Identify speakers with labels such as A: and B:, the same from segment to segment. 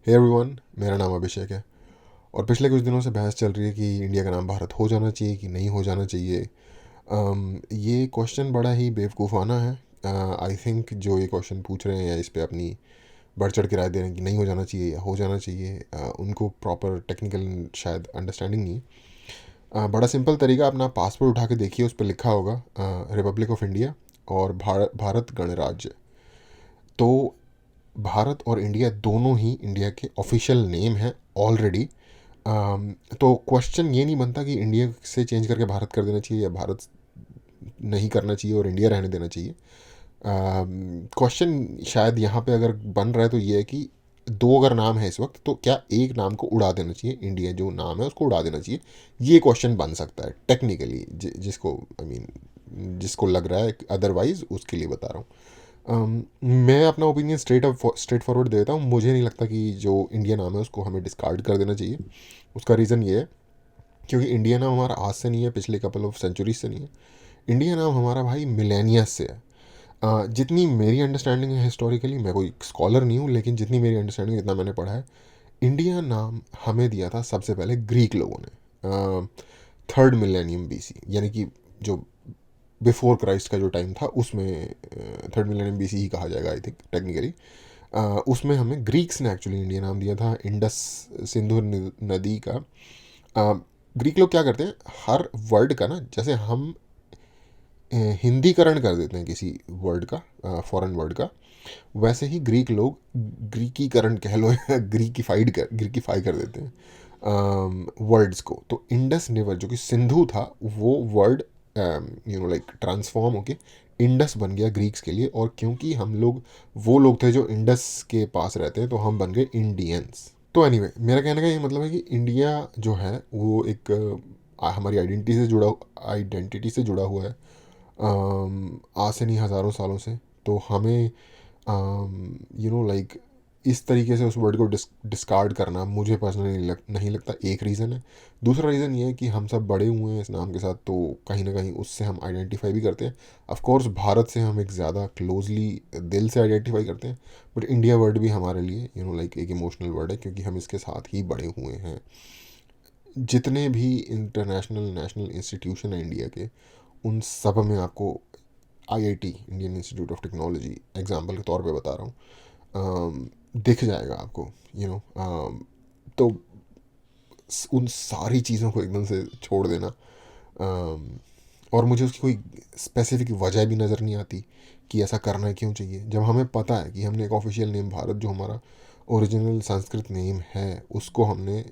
A: Hey everyone, मेरा नाम अभिषेक है और पिछले कुछ दिनों से बहस चल रही है कि इंडिया का नाम भारत हो जाना चाहिए कि नहीं हो जाना चाहिए। ये क्वेश्चन बड़ा ही बेवकूफ़ाना है। आई थिंक जो ये क्वेश्चन पूछ रहे हैं या इस पे अपनी बढ़ चढ़ के राय दे रहे हैं कि नहीं हो जाना चाहिए या हो जाना चाहिए, उनको प्रॉपर टेक्निकल शायद अंडरस्टैंडिंग नहीं है। बड़ा सिंपल तरीका, अपना पासपोर्ट उठा के देखिए, उस पर लिखा होगा रिपब्लिक ऑफ इंडिया और भारत गणराज्य। तो भारत और इंडिया दोनों ही इंडिया के ऑफिशियल नेम हैं ऑलरेडी। तो क्वेश्चन ये नहीं बनता कि इंडिया से चेंज करके भारत कर देना चाहिए या भारत नहीं करना चाहिए और इंडिया रहने देना चाहिए। क्वेश्चन शायद यहाँ पे अगर बन रहा है तो ये है कि दो अगर नाम है इस वक्त, तो क्या एक नाम को उड़ा देना चाहिए, इंडिया जो नाम है उसको उड़ा देना चाहिए। ये क्वेश्चन बन सकता है टेक्निकली, जिसको आई मीन जिसको लग रहा है अदरवाइज उसके लिए बता रहा हूँ। मैं अपना ओपिनियन स्ट्रेट फॉरवर्ड देता हूँ। मुझे नहीं लगता कि जो इंडिया नाम है उसको हमें डिस्कार्ड कर देना चाहिए। उसका रीज़न ये है क्योंकि इंडिया नाम हमारा आज से नहीं है, पिछले कपल ऑफ सेंचुरीज से नहीं है। इंडिया नाम हमारा भाई मिलेनियस से है। जितनी मेरी अंडरस्टैंडिंग है हिस्टोरिकली, मैं कोई स्कॉलर नहीं हूँ, लेकिन जितनी मेरी अंडरस्टैंडिंग, जितना मैंने पढ़ा है, इंडिया नाम हमें दिया था सबसे पहले ग्रीक लोगों ने, थर्ड मिलेनियम बीसी, यानी कि जो बिफोर क्राइस्ट का जो टाइम था उसमें थर्ड मिलेनियम बीसी ही कहा जाएगा आई थिंक टेक्निकली। उसमें हमें ग्रीक्स ने एक्चुअली इंडिया नाम दिया था, इंडस सिंधु नदी का। ग्रीक लोग क्या करते हैं, हर वर्ड का ना, जैसे हम हिंदीकरण कर देते हैं किसी वर्ड का, फॉरेन वर्ड का, वैसे ही ग्रीक लोग ग्रीकीकरण कह लो या ग्रीकीफाई कर देते हैं वर्ड्स को। तो इंडस रिवर जो कि सिंधु था, वो वर्ड लाइक ट्रांसफॉर्म होके इंडस बन गया ग्रीक्स के लिए। और क्योंकि हम लोग वो लोग थे जो इंडस के पास रहते हैं, तो हम बन गए इंडियंस। तो एनीवे, मेरा कहने का ये मतलब है कि इंडिया जो है वो एक हमारी आइडेंटिटी से जुड़ा हुआ है, आज से नहीं हज़ारों सालों से। तो हमें लाइक इस तरीके से उस वर्ड को डिस्कार्ड करना मुझे पर्सनली नहीं लगता। एक रीज़न है। दूसरा रीज़न ये है कि हम सब बड़े हुए हैं इस नाम के साथ, तो कहीं ना कहीं उससे हम आइडेंटिफाई भी करते हैं। ऑफ कोर्स भारत से हम एक ज़्यादा क्लोजली दिल से आइडेंटिफाई करते हैं, बट इंडिया वर्ड भी हमारे लिए लाइक एक इमोशनल वर्ड है, क्योंकि हम इसके साथ ही बड़े हुए हैं। जितने भी इंटरनेशनल नेशनल इंस्टीट्यूशन है इंडिया के, उन सब में आपको IIT, Indian institute of technology, example के तौर पे बता रहा हूँ, दिख जाएगा आपको। तो उन सारी चीज़ों को एकदम से छोड़ देना, और मुझे उसकी कोई स्पेसिफिक वजह भी नज़र नहीं आती कि ऐसा करना क्यों चाहिए, जब हमें पता है कि हमने एक ऑफिशियल नेम भारत, जो हमारा ओरिजिनल संस्कृत नेम है, उसको हमने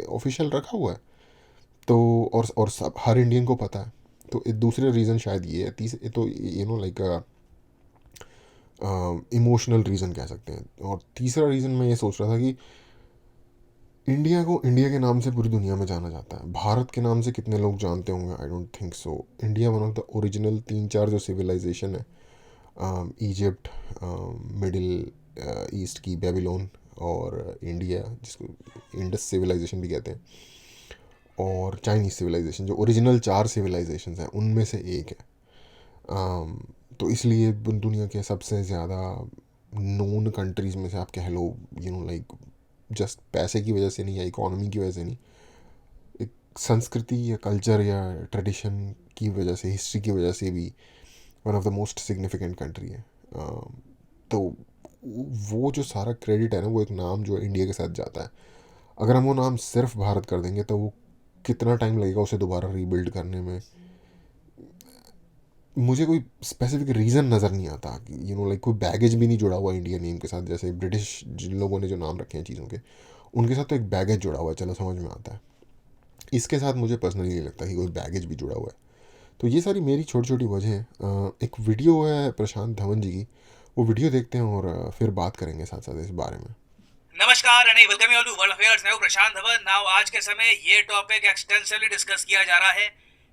A: ऑफिशियल रखा हुआ है। तो और सब हर इंडियन को पता है। तो एक दूसरे रीज़न शायद ये है, तीसरे तो लाइक इमोशनल रीज़न कह सकते हैं। और तीसरा रीज़न मैं ये सोच रहा था कि इंडिया को इंडिया के नाम से पूरी दुनिया में जाना जाता है, भारत के नाम से कितने लोग जानते होंगे, I don't think so. India one of the original 3-4 जो सिविलाइजेशन है, इजिप्ट, मिडिल ईस्ट की बेबीलोन, और इंडिया जिसको इंडस सिविलाइजेशन भी कहते हैं, और चाइनीज सिविलाइजेशन, जो ओरिजिनल 4 सिविलाइजेशन हैं उनमें से एक है। तो इसलिए दुनिया के सबसे ज़्यादा नोन कंट्रीज़ में से आप कह लो, लाइक जस्ट पैसे की वजह से नहीं या इकोनॉमी की वजह से नहीं, एक संस्कृति या कल्चर या ट्रेडिशन की वजह से, हिस्ट्री की वजह से भी one of the most significant country है। तो वो जो सारा क्रेडिट है ना, वो एक नाम जो इंडिया के साथ जाता है। अगर हम वो नाम सिर्फ भारत कर देंगे तो वो कितना टाइम लगेगा उसे दोबारा रीबिल्ड करने में, मुझे कोई स्पेसिफिक रीज़न नज़र नहीं आता कि लाइक कोई बैगेज भी नहीं जुड़ा हुआ इंडिया नेम के साथ। जैसे ब्रिटिश जिन लोगों ने जो नाम रखे हैं चीज़ों के, उनके साथ तो एक बैगेज जुड़ा हुआ है, चलो समझ में आता है। इसके साथ मुझे पर्सनली नहीं लगता कि कोई बैगेज भी जुड़ा हुआ है। तो ये सारी मेरी छोटी छोटी वजह हैं। एक वीडियो है प्रशांत धवन जी की, वो वीडियो देखते हैं और फिर बात करेंगे साथ साथ इस बारे में।
B: नमस्कार and welcome you to world affairs. मैं हूं प्रशांत धवन। नाउ आज के समय ये टॉपिक एक्सटेंसिवली डिस्कस किया जा रहा है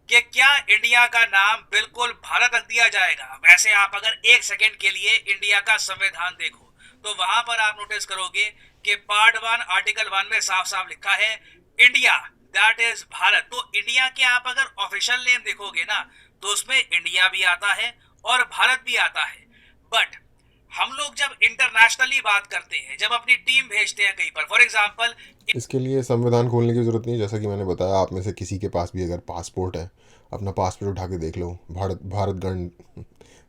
B: कि क्या इंडिया का नाम बिल्कुल भारत रख दिया जाएगा। वैसे आप अगर एक सेकेंड के लिए इंडिया का संविधान देखो तो वहां पर आप नोटिस करोगे कि पार्ट 1 आर्टिकल 1 में साफ साफ लिखा है इंडिया, दैट इज भारत। तो इंडिया के आप अगर ऑफिशियल नेम देखोगे ना, तो उसमें इंडिया भी आता है और भारत भी आता है। बट हम लोग जब इंटरनेशनली बात करते हैं, जब अपनी टीम भेजते हैं कहीं पर, फॉर एग्जांपल
A: इसके लिए संविधान खोलने की ज़रूरत नहीं है। जैसा कि मैंने बताया, आप में से किसी के पास भी अगर पासपोर्ट है, अपना पासपोर्ट उठा के देख लो,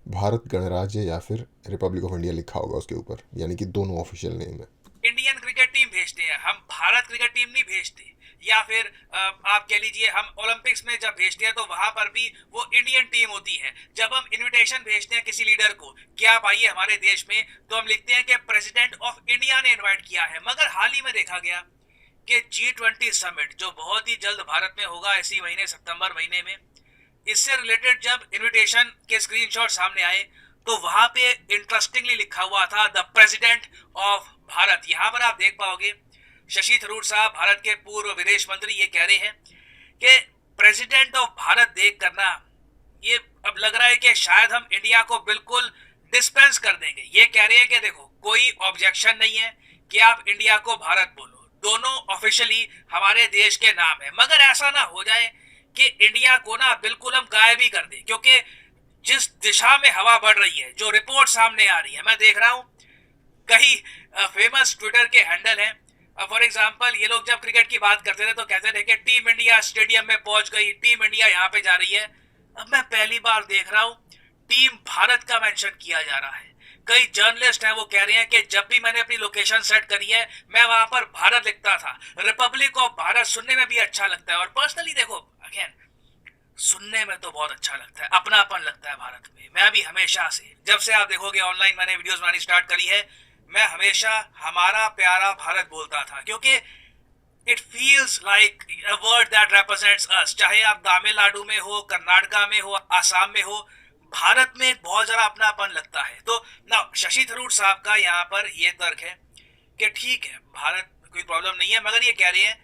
A: भारत गणराज्य या फिर रिपब्लिक ऑफ इंडिया लिखा होगा उसके ऊपर, यानी कि दोनों ऑफिशियल नेम है।
B: इंडियन क्रिकेट टीम भेजते हैं, हम भारत क्रिकेट टीम नहीं भेजते। या फिर आप कह लीजिए हम ओलंपिक्स में जब भेजते हैं तो वहां पर भी वो इंडियन टीम होती है। जब हम इनविटेशन भेजते हैं किसी लीडर को कि आप आइए हमारे देश में, तो हम लिखते हैं कि प्रेसिडेंट ऑफ इंडिया ने इनवाइट किया है। मगर हाल ही में देखा गया कि G20 समिट जो बहुत ही जल्द भारत में होगा इसी महीने सितंबर महीने में, इससे रिलेटेड जब इनविटेशन के स्क्रीनशॉट सामने आए तो वहां पे इंटरेस्टिंगली लिखा हुआ था द प्रेसिडेंट ऑफ भारत। यहां पर आप देख पाओगे शशि थरूर साहब, भारत के पूर्व विदेश मंत्री, ये कह रहे हैं कि प्रेसिडेंट ऑफ भारत देख करना, ये अब लग रहा है कि शायद हम इंडिया को बिल्कुल डिस्पेंस कर देंगे। ये कह रहे हैं कि देखो कोई ऑब्जेक्शन नहीं है कि आप इंडिया को भारत बोलो, दोनों ऑफिशियली हमारे देश के नाम है, मगर ऐसा ना हो जाए कि इंडिया को ना बिल्कुल हम गायब ही कर दें। क्योंकि जिस दिशा में हवा बढ़ रही है, जो रिपोर्ट सामने आ रही है, मैं देख रहा हूं कई फेमस ट्विटर के हैंडल हैं। फॉर एग्जांपल ये लोग जब क्रिकेट की बात करते थे तो कहते थे कि टीम इंडिया स्टेडियम में पहुंच गई, टीम इंडिया यहां पे जा रही है। अब मैं पहली बार देख रहा हूं टीम भारत का मेंशन किया जा रहा है। कई जर्नलिस्ट हैं वो कह रहे हैं कि जब भी मैंने अपनी लोकेशन सेट करी है मैं वहां पर भारत लिखता था। रिपब्लिक ऑफ भारत सुनने में भी अच्छा लगता है, और पर्सनली देखो अगेन सुनने में तो बहुत अच्छा लगता है, अपनापन लगता है भारत में। मैं भी हमेशा से, जब से आप देखोगे ऑनलाइन मैंने वीडियोस बनानी स्टार्ट करी है, मैं हमेशा हमारा प्यारा भारत बोलता था, क्योंकि it feels like a word that represents us. चाहे आप तमिलनाडु में हो, कर्नाटका में हो, आसाम में हो, भारत में बहुत जरा अपनापन लगता है। तो ना शशि थरूर साहब का यहाँ पर ये तर्क है कि ठीक है भारत कोई प्रॉब्लम नहीं है, मगर ये कह रहे हैं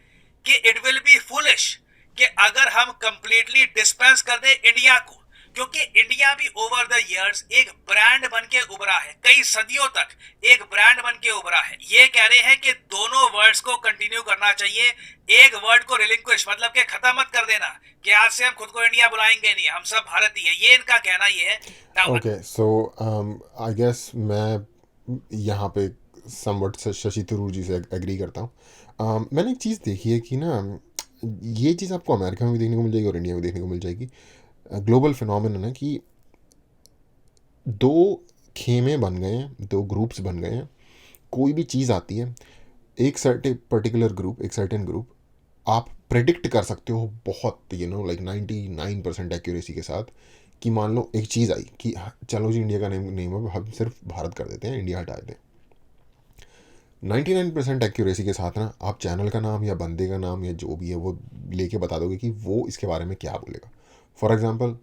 B: कि इट विल बी फुलिश कि अगर हम कंप्लीटली डिस्पेंस कर दे इंडिया को, क्योंकि इंडिया भी ओवर द इयर्स एक ब्रांड बन के उभरा है, कई सदियों तक एक ब्रांड बन के उभरा है। ये कह रहे हैं कि दोनों वर्ड्स को कंटिन्यू करना चाहिए, एक वर्ड को रिलिंक्विश मतलब कि खत्म मत कर देना कि आज से हम खुद को इंडिया बुलाएंगे नहीं, हम सब भारतीय है। ये इनका कहना ये है।
A: ओके, सो आई गेस मैं यहाँ पे समवट शशि थरूर जी से एग्री करता हूँ। मैंने एक चीज़ देखी है कि ना, ये चीज़ आपको अमेरिका में भी देखने को मिल जाएगी और इंडिया में देखने को मिल जाएगी। ग्लोबल फिनोमेनन है कि दो खेमे बन गए हैं, दो ग्रुप्स बन गए हैं। कोई भी चीज़ आती है, एक पर्टिकुलर ग्रुप, एक सर्टेन ग्रुप, आप प्रेडिक्ट कर सकते हो बहुत, लाइक 99% एक्यूरेसी के साथ कि मान लो एक चीज़ आई कि चलो जी इंडिया का नेम हम सिर्फ भारत कर देते हैं, इंडिया हटा देते हैं। 99% एक्यूरेसी के साथ ना आप चैनल का नाम या बंदे का नाम या जो भी है वो लेके बता दोगे कि वो इसके बारे में क्या बोलेगा। फॉर एग्जांपल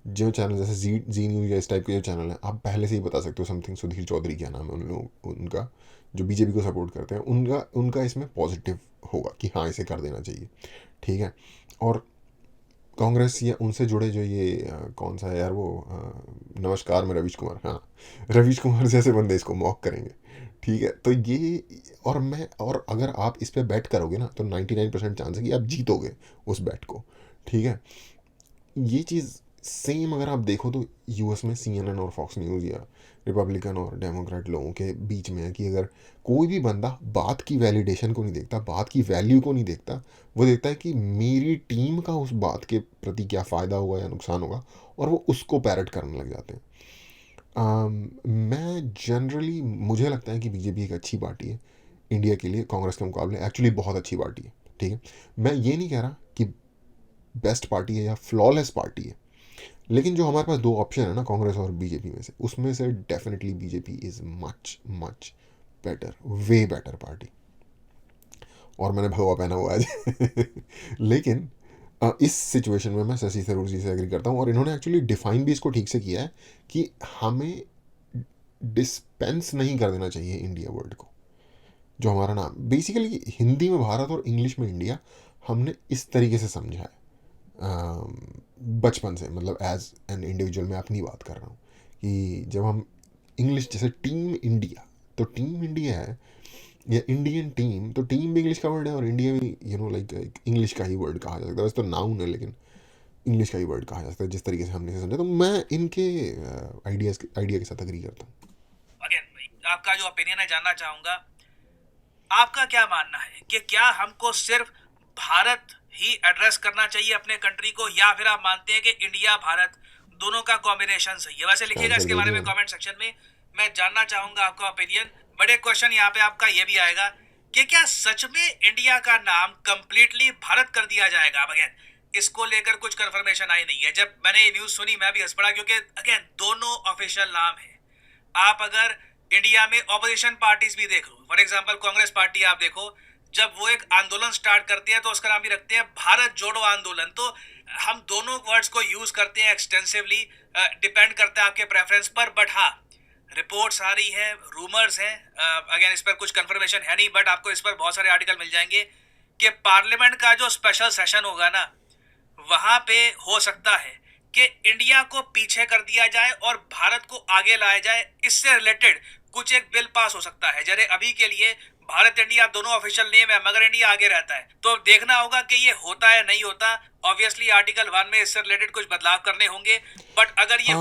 A: जो चैनल जैसे जी न्यूज़ या इस टाइप के जो चैनल हैं, आप पहले से ही बता सकते हो समथिंग सुधीर चौधरी क्या नाम है उन लोग, उनका जो बीजेपी को सपोर्ट करते हैं, उनका इसमें पॉजिटिव होगा कि हाँ इसे कर देना चाहिए, ठीक है। और कांग्रेस या उनसे जुड़े जो ये कौन सा है यार वो नमस्कार में रवीश कुमार, हाँ रवीश कुमार जैसे बंदे इसको मॉक करेंगे, ठीक है। तो ये और अगर आप इस पे बैट करोगे ना तो 99% चांस है कि आप जीतोगे उस बैट को, ठीक है। ये चीज़ सेम अगर आप देखो तो यूएस में CNN और फॉक्स न्यूज़ या रिपब्लिकन और डेमोक्रेट लोगों के बीच में है कि अगर कोई भी बंदा बात की वैलिडेशन को नहीं देखता, बात की वैल्यू को नहीं देखता, वो देखता है कि मेरी टीम का उस बात के प्रति क्या फ़ायदा होगा या नुकसान होगा, और वो उसको पैरट करने लग जाते हैं। मैं जनरली मुझे लगता है कि बीजेपी एक अच्छी पार्टी है इंडिया के लिए, कांग्रेस के मुकाबले एक्चुअली बहुत अच्छी पार्टी है, ठीक है। मैं ये नहीं कह रहा कि बेस्ट पार्टी है या फ्लॉलेस पार्टी है, लेकिन जो हमारे पास दो ऑप्शन है ना कांग्रेस और बीजेपी में से, उसमें से definitely BJP is much much better, way better party. और मैंने भगवा पहना हुआ आज लेकिन इस सिचुएशन में मैं शशि थरूर जी से एग्री करता हूँ, और इन्होंने एक्चुअली डिफाइन भी इसको ठीक से किया है कि हमें डिस्पेंस नहीं कर देना चाहिए इंडिया वर्ड को। जो हमारा नाम बेसिकली हिंदी में भारत और इंग्लिश में इंडिया हमने इस तरीके से समझा है बचपन से, मतलब एज एन इंडिविजुअल मैं अपनी बात कर रहा हूँ कि जब हम इंग्लिश जैसे टीम इंडिया, तो टीम इंडिया है या इंडियन टीम, तो टीम भी इंग्लिश का वर्ड है और इंडिया भी लाइक इंग्लिश का ही वर्ड कहा जा सकता है। वैसे तो नाउन है लेकिन इंग्लिश का ही वर्ड कहा जा सकता है जिस तरीके से हमने समझा। तो मैं इनके आइडिया के साथ एग्री करता हूँ।
B: अगेन आपका जो ओपिनियन है जानना चाहूंगा। आपका क्या मानना है कि क्या हमको सिर्फ भारत ही एड्रेस करना चाहिए अपने कंट्री को, या फिर आप मानते हैं कि इंडिया भारत दोनों का कॉम्बिनेशन सही है? वैसे लिखिएगा
A: आंसर
B: इसके बारे
A: दीजिए
B: में
A: आप।
B: कमेंट सेक्शन में, मैं जानना चाहूंगा आपका ओपिनियन। बड़े क्वेश्चन यहाँ पे आपका ये भी आएगा कि क्या सच में इंडिया का नाम कंप्लीटली भारत कर दिया जाएगा? अब अगेन इसको लेकर कुछ कंफर्मेशन आई नहीं है। जब मैंने ये न्यूज सुनी मैं भी हंस पड़ा, क्योंकि अगेन दोनों ऑफिशियल नाम है। आप अगर इंडिया में ऑपोजिशन पार्टीज भी देख लो, फॉर एग्जांपल कांग्रेस पार्टी आप देखो, जब वो एक आंदोलन स्टार्ट करते हैं तो उसका नाम भी रखते हैं भारत जोड़ो आंदोलन। तो हम दोनों वर्ड्स को यूज करते हैं एक्सटेंसिवली, डिपेंड करता है आपके प्रेफरेंस पर। बट हाँ, रिपोर्ट्स आ रही है, रूमर्स हैं, अगेन इस पर कुछ कंफर्मेशन है नहीं, बट आपको इस पर बहुत सारे आर्टिकल मिल जाएंगे कि पार्लियामेंट का जो स्पेशल सेशन होगा ना, वहां पे हो सकता है कि इंडिया को पीछे कर दिया जाए और भारत को आगे लाया जाए। इससे रिलेटेड कुछ एक बिल पास हो सकता है। जैसे अभी के लिए भारत इंडिया दोनों ऑफिशियल नेम है, मगर इंडिया आगे रहता है, तो देखना होगा कि ये होता है नहीं होता। ऑब्वियसली आर्टिकल 1 में इससे रिलेटेड कुछ बदलाव करने होंगे, बट अगर ये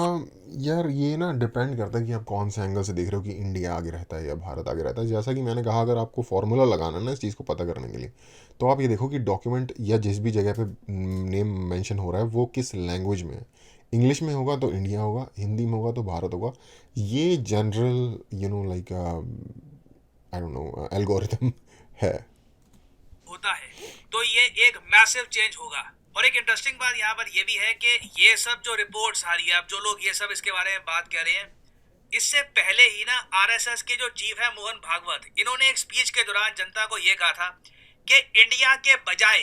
A: यार ये ना डिपेंड करता है कि आप कौन से एंगल से देख रहे हो कि इंडिया आगे रहता है या भारत आगे रहता है। जैसा कि मैंने कहा, अगर आपको फॉर्मूला लगाना है ना इस चीज़ को पता करने के लिए, तो आप ये देखो कि डॉक्यूमेंट या जिस भी जगह पे नेम मेंशन हो रहा है वो किस लैंग्वेज में है। इंग्लिश में होगा तो इंडिया होगा, हिंदी में होगा तो भारत होगा। ये general like I don't know algorithm है।
B: होता है तो ये एक मैसिव चेंज होगा। और एक इंटरेस्टिंग बात यहाँ पर ये भी है कि ये सब जो रिपोर्ट्स आ रही है, अब जो लोग ये सब इसके बारे में बात कर रहे हैं, इससे पहले ही ना आरएसएस के जो चीफ है मोहन भागवत, इन्होंने एक स्पीच के दौरान जनता को ये कहा था कि इंडिया के बजाय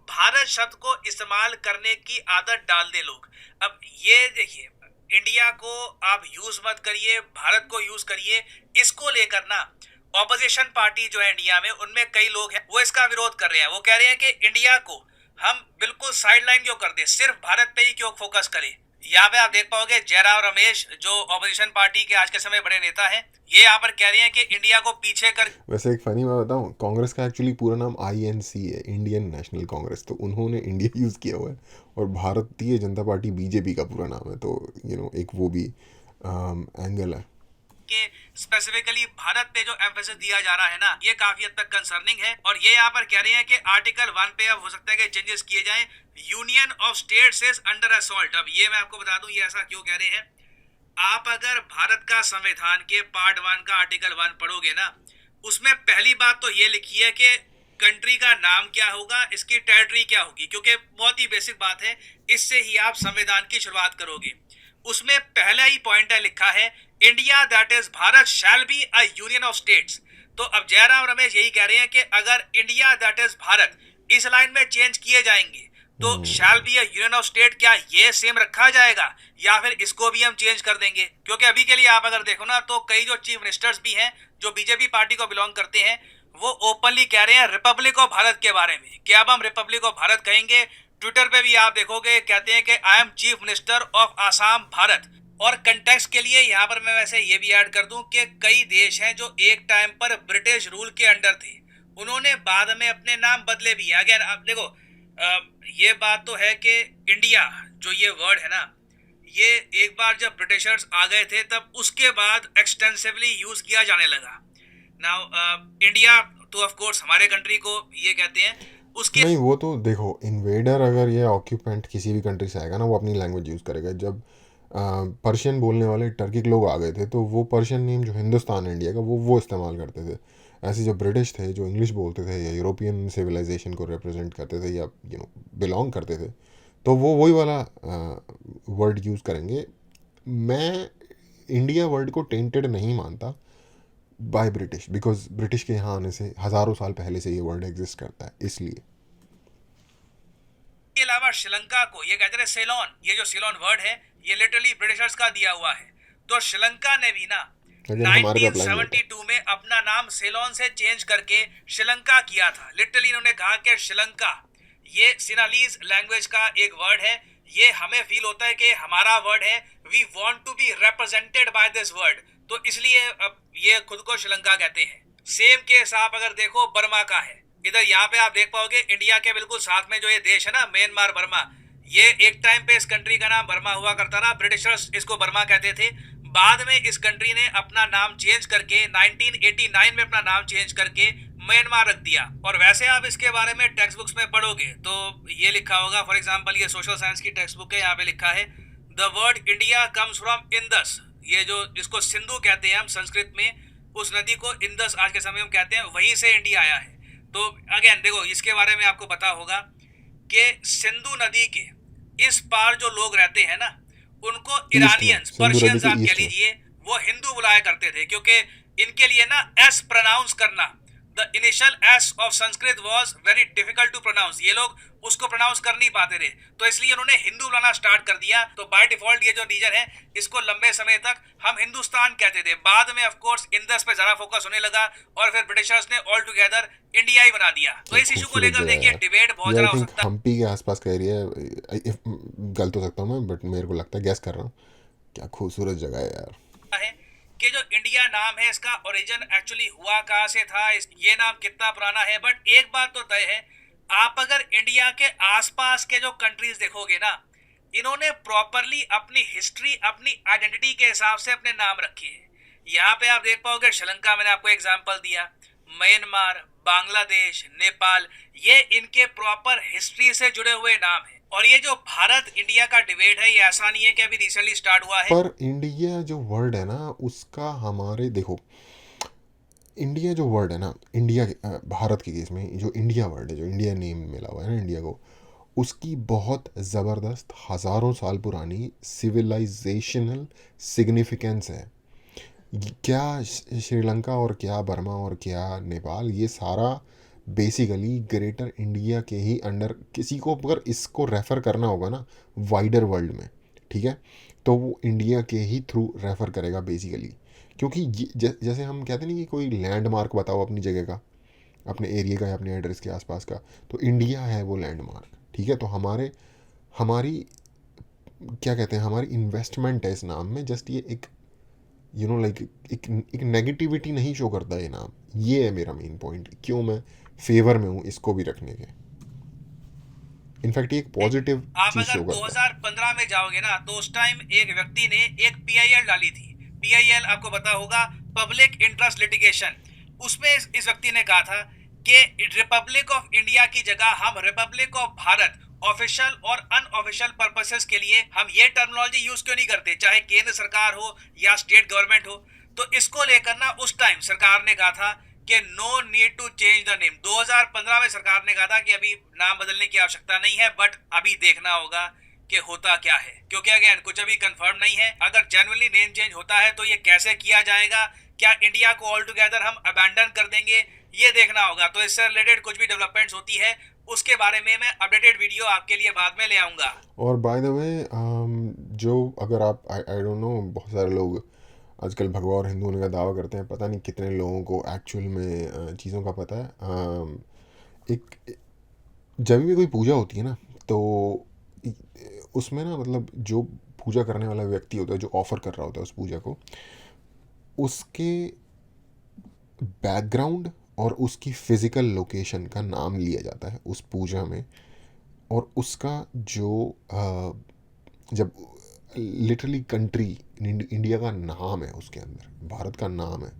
B: भारत शब्द को इस्तेमाल करने की आदत डाल दे लोग। अब ये देखिए, इंडिया को आप यूज मत करिए, भारत को यूज करिए। इसको लेकर ना ऑपोजिशन पार्टी जो है इंडिया में, उनमें कई लोग हैं वो इसका विरोध कर रहे हैं। वो कह रहे हैं कि इंडिया को हम बिल्कुल साइडलाइन क्यों कर दें, सिर्फ भारत पे ही क्यों फोकस करें। यहाँ पे आप देख पाओगे जयराम रमेश जो ऑपोजिशन पार्टी के आज के समय बड़े नेता हैं, ये यहाँ पर कह रहे हैं कि इंडिया को पीछे कर।
A: वैसे एक फ़नी बात बताऊँ, कांग्रेस का एक्चुअली पूरा नाम INC है, इंडियन नेशनल कांग्रेस, तो उन्होंने इंडिया यूज़ किया हुआ है। और भारतीय जनता पार्टी BJP का पूरा नाम है, तो एक वो भी एंगल है
B: के स्पेसिफिकली भारत पे जो एम्फेसिस दिया जा रहा है ना, ये काफी हद तक कंसर्निंग है। और ये यहाँ पर कह रहे हैं कि आर्टिकल 1 पे अब हो सकता है कि चेंजेस किए जाएं। Union of states is under assault. अब ये मैं आपको बता दूं ये ऐसा क्यों कह रहे हैं। आप अगर भारत का संविधान के पार्ट 1 का आर्टिकल 1 पढ़ोगे ना, उसमें पहली बात तो ये लिखी है कि कंट्री का नाम क्या होगा, इसकी टेरिटरी क्या होगी, क्योंकि बहुत ही बेसिक बात है, इससे ही आप संविधान की शुरुआत करोगे। उसमें पहला ही पॉइंट है, लिखा है India that is Bharat shall be a union of states. तो अब जयराम रमेश यही कह रहे हैं कि अगर इंडिया दैट इज भारत इस लाइन में चेंज किए जाएंगे तो shall be a union of state, क्या ये सेम रखा जाएगा या फिर इसको भी हम चेंज कर देंगे? क्योंकि अभी के लिए आप अगर देखो ना, तो कई जो चीफ मिनिस्टर्स भी हैं जो बीजेपी पार्टी को बिलोंग करते हैं, वो ओपनली कह रहे हैं रिपब्लिक ऑफ भारत के बारे में कि अब हम रिपब्लिक ऑफ भारत कहेंगे। ट्विटर पे भी आप देखोगे कहते हैं कि I am chief minister of Assam Bharat. और कंटेक्स्ट के लिए यहाँ पर मैं वैसे ये भी ऐड कर दूं कि कई देश हैं जो एक टाइम पर ब्रिटिश रूल के अंडर थे, उन्होंने बाद में अपने नाम बदले भी। अगेन आप देखो, ये बात तो है कि इंडिया जो ये वर्ड है ना, ये एक बार जब ब्रिटिशर्स आ गए थे तब उसके बाद एक्सटेंसिवली यूज किया जाने लगा। नाउ इंडिया तो ऑफ कोर्स हमारे कंट्री को ये कहते हैं, उसके
A: नहीं, वो तो देखो, इन्वेडर अगर ये ऑक्यूपेंट किसी भी कंट्री से आएगा ना, वो अपनी लैंग्वेज यूज़ करेगा। जब पर्शियन बोलने वाले टर्किक लोग आ गए थे, तो वो पर्शियन नेम जो हिंदुस्तान इंडिया का वो इस्तेमाल करते थे। ऐसे जो ब्रिटिश थे जो इंग्लिश बोलते थे या यूरोपियन सिविलाइजेशन को रिप्रेजेंट करते थे या बिलोंग करते थे, तो वो वही वाला वर्ड यूज़ करेंगे। मैं इंडिया वर्ड को टेंटेड नहीं मानता बाय ब्रिटिश, बिकॉज ब्रिटिश के यहाँ आने से हज़ारों साल पहले से ये वर्ड एग्जिस्ट करता है, इसलिए।
B: के अलावा श्रीलंका को ये कहते हैं सेलोन, ये जो सेलोन वर्ड है ये लिटरली ब्रिटिशर्स का दिया हुआ है। तो श्रीलंका ने भी ना 1972 में अपना नाम सेलोन से चेंज करके श्रीलंका किया था। लिटरली इन्होंने कहा कि श्रीलंका ये सिनालीज लैंग्वेज का एक वर्ड है, ये हमें फील होता है कि हमारा वर्ड है, we want to be represented by this word, तो इसलिए अब ये खुद को श्रीलंका कहते हैं। सेम केस आप अगर देखो बर्मा का है, इधर यहाँ पे आप देख पाओगे इंडिया के बिल्कुल साथ में जो ये देश है ना, म्यांमार बर्मा, ये एक टाइम पे इस कंट्री का नाम बर्मा हुआ करता था, ब्रिटिशर्स इसको बर्मा कहते थे। बाद में इस कंट्री ने अपना नाम चेंज करके 1989 में अपना नाम चेंज करके म्यांमार रख दिया। और वैसे आप इसके बारे में टेक्स्ट बुक्स में पढ़ोगे तो ये लिखा होगा, फॉर एग्जांपल ये सोशल साइंस की टेक्स्ट बुक है, यहाँ पे लिखा है the word India comes from Indus. ये जो जिसको सिंधु कहते हैं हम संस्कृत में, उस नदी को इंदस आज के समय में कहते हैं, वहीं से इंडिया आया है। तो अगेन देखो, इसके बारे में आपको पता होगा कि सिंधु नदी के इस पार जो लोग रहते हैं ना, उनको
A: ईस्ट में,
B: इरानियंस,
A: सिंधु नदी
B: पर्शियंस
A: के
B: आप कह
A: ईस्ट में।
B: लीजिए, वो हिंदू बुलाया करते थे, क्योंकि इनके लिए ना एस प्रोनाउंस करना, the initial S of Sanskrit was very difficult to pronounce. ये लोग उसको प्रोनाउंस कर नहीं पाते थे, तो इसलिए उन्होंने हिंदू बुलाना स्टार्ट कर दिया। तो बाय डिफॉल्ट ये जो रीजन है, इसको लंबे समय तक हम हिंदुस्तान कहते थे। बाद में ऑफ कोर्स इंदस पे ज्यादा फोकस होने लगा और फिर ब्रिटिशर्स ने ऑल टुगेदर इंडिया ही बना दिया। तो इस इशू को
A: खूबसूरत
B: लेकर
A: जगह है
B: देखिए
A: यार
B: डिबेट बहुत
A: ये। आई
B: ज्यादा हो
A: थिंक
B: सकता है।
A: हम्पी के आसपास का एरिया है, गलत हो सकता हूँ मैं, बट मेरे को लगता है, गैस कर रहा हूँ। क्या खूबसूरत जगह है यार।
B: है कि जो इंडिया नाम है, इसका ओरिजिन एक्चुअली हुआ कहाँ से था, ये नाम कितना पुराना है। बट एक बात तो तय है, आप अगर इंडिया के आसपास के जो कंट्रीज देखोगे ना, इन्होंने प्रॉपरली अपनी हिस्ट्री, अपनी आइडेंटिटी के हिसाब से अपने नाम रखे हैं। यहाँ पे आप देख पाओगे श्रीलंका, मैंने आपको एग्जांपल दिया, म्यांमार, बांग्लादेश, नेपाल, ये इनके प्रॉपर हिस्ट्री से जुड़े हुए नाम है। और ये जो भारत इंडिया का डिबेट है, ये ऐसा नहीं है कि अभी रिसेंटली स्टार्ट हुआ है।
A: पर इंडिया जो वर्ड है ना, उसका हमारे देखो, इंडिया जो वर्ड है ना, इंडिया भारत के केस में जो इंडिया वर्ड है, जो इंडिया नेम मिला हुआ है ना इंडिया को, उसकी बहुत ज़बरदस्त हज़ारों साल पुरानी सिविलाइजेशनल सिग्निफिकेंस है। क्या श्रीलंका और क्या बर्मा और क्या नेपाल, ये सारा बेसिकली ग्रेटर इंडिया के ही अंडर, किसी को अगर इसको रेफ़र करना होगा ना वाइडर वर्ल्ड में, ठीक है, तो वो इंडिया के ही थ्रू रेफ़र करेगा बेसिकली। क्योंकि जैसे हम कहते नहीं कि कोई लैंडमार्क बताओ अपनी जगह का, अपने एरिया का या अपने एड्रेस के आसपास का, तो इंडिया है वो लैंडमार्क, ठीक है। तो हमारी क्या कहते हैं, हमारी इन्वेस्टमेंट है इस नाम में। जस्ट ये एक लाइक एक नेगेटिविटी नहीं शो करता ये नाम। ये है मेरा मेन पॉइंट, क्यों मैं फेवर में हूँ इसको भी रखने के। इनफैक्ट ये एक पॉजिटिव
B: आप
A: चीज़
B: अगर
A: शो करता है।
B: 2015 में जाओगे ना, तो उस टाइम एक व्यक्ति ने एक पीआईएल डाली थी। पीआईएल आपको पता होगा, पब्लिक इंटरेस्ट लिटिगेशन। उसमें इस व्यक्ति ने कहा था कि रिपब्लिक ऑफ इंडिया की जगह हम रिपब्लिक ऑफ भारत ऑफिशियल और अनऑफिशियल पर्पसेस के लिए हम ये टर्मिनोलॉजी यूज क्यों नहीं करते, चाहे केंद्र सरकार हो या स्टेट गवर्नमेंट हो। तो इसको लेकर ना उस टाइम सरकार ने कहा था कि no need to change the name. 2015 में सरकार ने कहा था कि अभी नाम बदलने की आवश्यकता नहीं है, बट अभी देखना होगा कि होता क्या है, क्योंकि अगेन कुछ अभी कंफर्म नहीं है। अगर जेन्युइनली नेम चेंज होता है तो ये कैसे किया जाएगा, क्या इंडिया को ऑल टुगेदर हम अबैंडन कर देंगे, ये देखना होगा। तो इससे रिलेटेड कुछ भी डेवलपमेंट्स होती है, उसके बारे में मैं अपडेटेड वीडियो आपके लिए बाद में ले आऊंगा।
A: और बाय द वे, जो अगर आप आई डोंट नो, बहुत सारे लोग आजकल भगवा और हिंदू होने का दावा करते हैं, पता नहीं कितने लोगों को एक्चुअल में चीज़ों का पता है। एक जब भी कोई पूजा होती है ना, तो उसमें ना मतलब जो पूजा करने वाला व्यक्ति होता है, जो ऑफर कर रहा होता है उस पूजा को, उसके बैकग्राउंड और उसकी फिज़िकल लोकेशन का नाम लिया जाता है उस पूजा में। और उसका जो जब लिटरली कंट्री इंडिया का नाम है, उसके अंदर भारत का नाम है,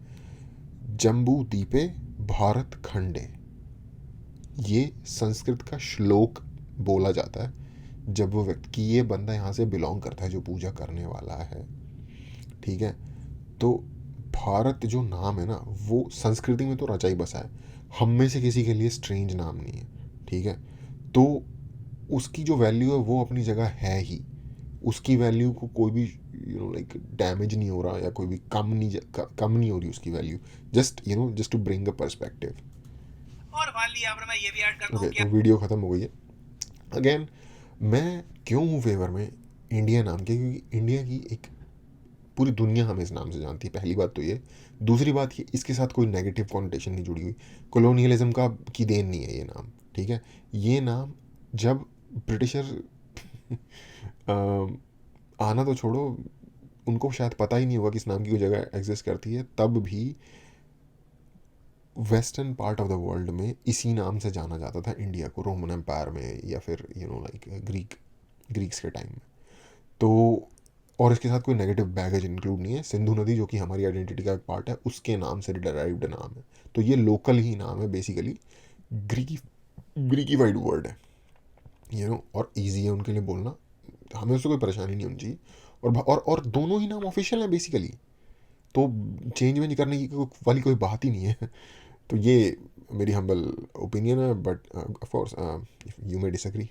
A: जम्बू द्वीपे भारत खंडे, ये संस्कृत का श्लोक बोला जाता है जब वो व्यक्ति कि ये बंदा यहाँ से बिलोंग करता है, जो पूजा करने वाला है, ठीक है। तो भारत जो नाम है ना, वो संस्कृति में तो रचा ही बसा है, हम में से किसी के लिए स्ट्रेंज नाम नहीं है, ठीक है। तो उसकी जो वैल्यू है वो अपनी जगह है ही, उसकी वैल्यू को कोई भी लाइक डैमेज नहीं हो रहा, या कोई भी कम नहीं हो रही उसकी value, just to bring a perspective.
B: और मान लिया अब मैं ये भी ऐड कर दूं
A: ओके,
B: कि
A: तो वीडियो ख़त्म हो गई है। अगेन, मैं क्यों हूँ फेवर में इंडिया नाम के, क्योंकि इंडिया की एक पूरी दुनिया हमें इस नाम से जानती है, पहली बात तो ये। दूसरी बात ये, इसके साथ कोई नेगेटिव कॉन्टेशन नहीं जुड़ी हुई, कॉलोनियलिज्म की देन नहीं है ये नाम, ठीक है। ये नाम जब ब्रिटिशर आना तो छोड़ो, उनको शायद पता ही नहीं होगा कि इस नाम की कोई जगह एग्जिस्ट करती है, तब भी western part of the world में इसी नाम से जाना जाता था इंडिया को, रोमन एम्पायर में, या फिर लाइक ग्रीक्स के टाइम में। तो और इसके साथ कोई नेगेटिव बैगेज इंक्लूड नहीं है। सिंधु नदी जो कि हमारी आइडेंटिटी का एक पार्ट है, उसके नाम से डिराइव्ड नाम है, तो ये लोकल ही नाम है बेसिकली। ग्रीकी ग्रीकीफाइड वर्ड है, और ईजी है उनके लिए बोलना, हमें उससे कोई परेशानी नहीं होनी चाहिए। और दोनों ही नाम ऑफिशियल हैं बेसिकली, तो चेंज वेंज करने की वाली कोई बात ही नहीं है। तो ये मेरी हम्बल ओपिनियन है, but of course you may disagree.